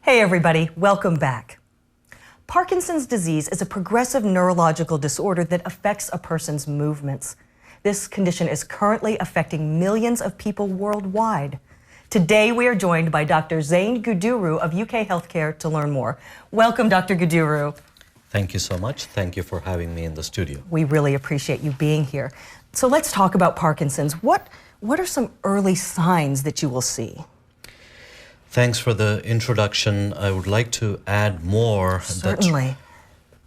Hey everybody, welcome back. Parkinson's disease is a progressive neurological disorder that affects a person's movements. This condition is currently affecting millions of people worldwide. Today we are joined by Dr. Zain Guduru of UK Healthcare to learn more. Welcome, Dr. Guduru. Thank you so much. Thank you for having me in the studio. We really appreciate you being here. So let's talk about Parkinson's. What are some early signs that you will see? Thanks for the introduction. I would like to add more. Certainly. That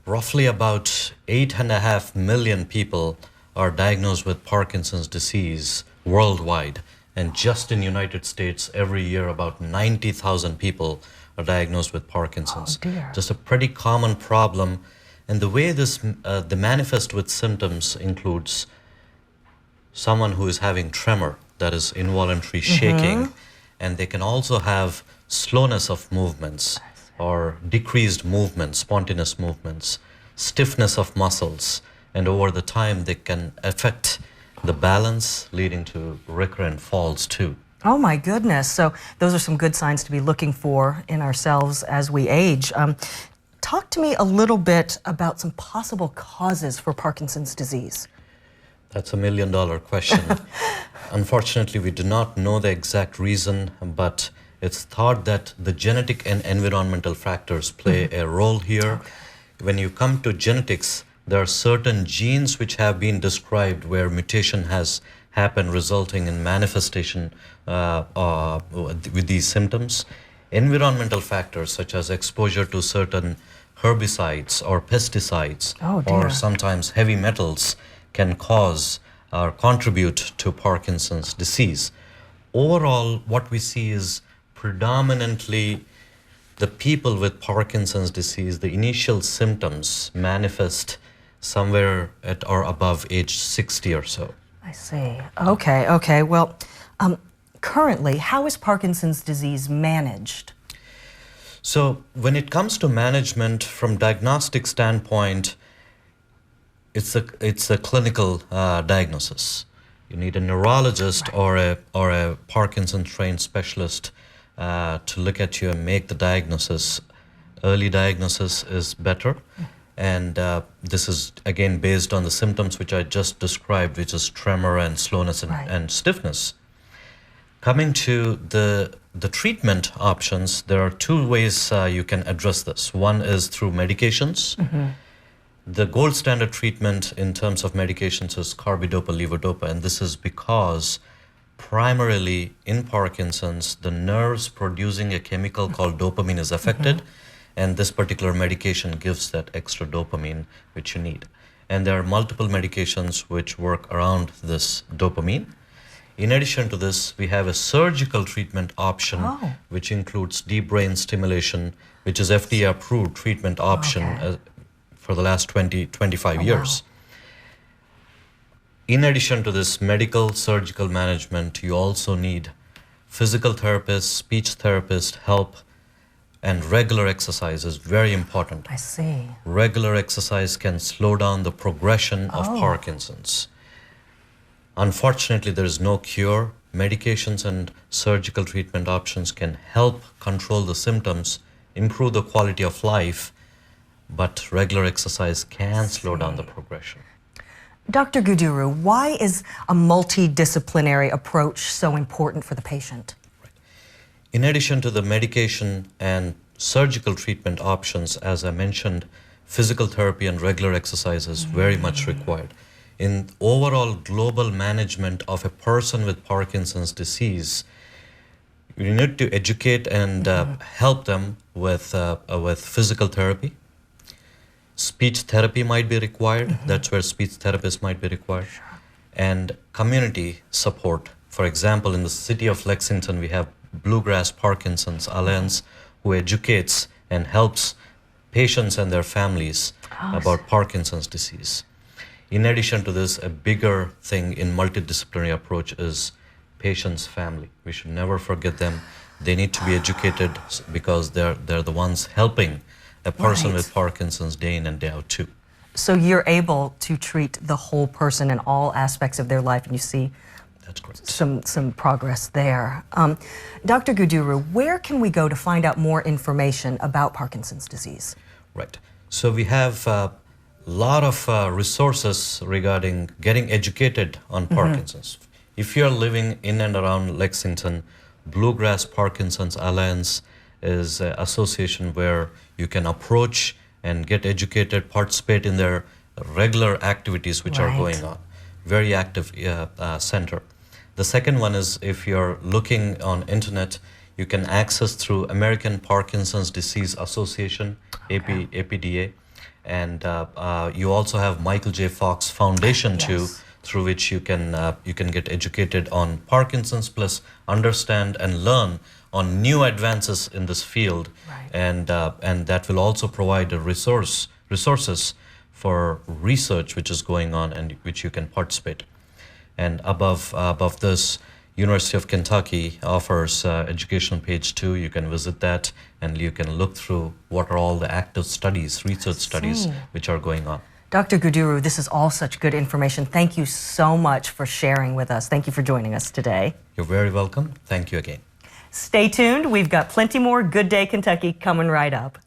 roughly about 8.5 million people are diagnosed with Parkinson's disease worldwide. And just in the United States, every year about 90,000 people are diagnosed with Parkinson's. Oh dear. Just a pretty common problem. And the way the manifest with symptoms includes someone who is having tremor, that is involuntary shaking, and they can also have slowness of movements or decreased movements, spontaneous movements, stiffness of muscles, and over the time they can affect the balance, leading to recurrent falls too. Oh my goodness. So those are some good signs to be looking for in ourselves as we age. Talk to me a little bit about some possible causes for Parkinson's disease. That's $1 million question. Unfortunately, we do not know the exact reason, but it's thought that the genetic and environmental factors play a role here. Okay. When you come to genetics, there are certain genes which have been described where mutation has happened, resulting in manifestation with these symptoms. Environmental factors such as exposure to certain herbicides or pesticides or sometimes heavy metals can cause or contribute to Parkinson's disease. Overall, what we see is predominantly the people with Parkinson's disease, the initial symptoms manifest somewhere at or above age 60 or so. I see. Okay. Well, currently, how is Parkinson's disease managed? So when it comes to management from diagnostic standpoint, it's a clinical diagnosis. You need a neurologist or a Parkinson trained specialist to look at you and make the diagnosis. Early diagnosis is better, and this is again based on the symptoms which I just described, which is tremor and slowness and stiffness. Coming to the treatment options, there are two ways you can address this. One is through medications. The gold standard treatment in terms of medications is carbidopa-levodopa, and this is because primarily in Parkinson's, the nerves producing a chemical called dopamine is affected, and this particular medication gives that extra dopamine which you need. And there are multiple medications which work around this dopamine. In addition to this, we have a surgical treatment option which includes deep brain stimulation, which is FDA-approved treatment option for the last 25 years. In addition to this medical surgical management, you also need physical therapists, speech therapists, help, and regular exercise is very important. I see. Regular exercise can slow down the progression of Parkinson's. Unfortunately, there is no cure. Medications and surgical treatment options can help control the symptoms, improve the quality of life, but regular exercise can slow down the progression. Dr. Guduru, why is a multidisciplinary approach so important for the patient? In addition to the medication and surgical treatment options, as I mentioned, physical therapy and regular exercise is very much required. In overall global management of a person with Parkinson's disease, you need to educate and help them with physical therapy. Speech therapy might be required. That's where speech therapists might be required. And community support. For example, in the city of Lexington, we have Bluegrass Parkinson's Alliance, who educates and helps patients and their families about Parkinson's disease. In addition to this, a bigger thing in multidisciplinary approach is patient's family. We should never forget them. They need to be educated because they're the ones helping a person with Parkinson's day in and day out too. So you're able to treat the whole person in all aspects of their life, and you see That's correct. some progress there. Dr. Guduru, where can we go to find out more information about Parkinson's disease? Right. So we have a lot of resources regarding getting educated on Parkinson's. If you're living in and around Lexington, Bluegrass Parkinson's Alliance is an association where you can approach and get educated, participate in their regular activities which are going on. Very active center. The second one is if you're looking on internet, you can access through American Parkinson's Disease Association, APDA, and you also have Michael J. Fox Foundation too, through which you can get educated on Parkinson's, plus understand and learn on new advances in this field, and that will also provide the resources for research which is going on and which you can participate. And above this, University of Kentucky offers educational page 2. You can visit that and you can look through what are all the active studies, research studies which are going on. Dr. Guduru, this is all such good information. Thank you so much for sharing with us. Thank you for joining us today. You're very welcome. Thank you again. Stay tuned. We've got plenty more Good Day Kentucky coming right up.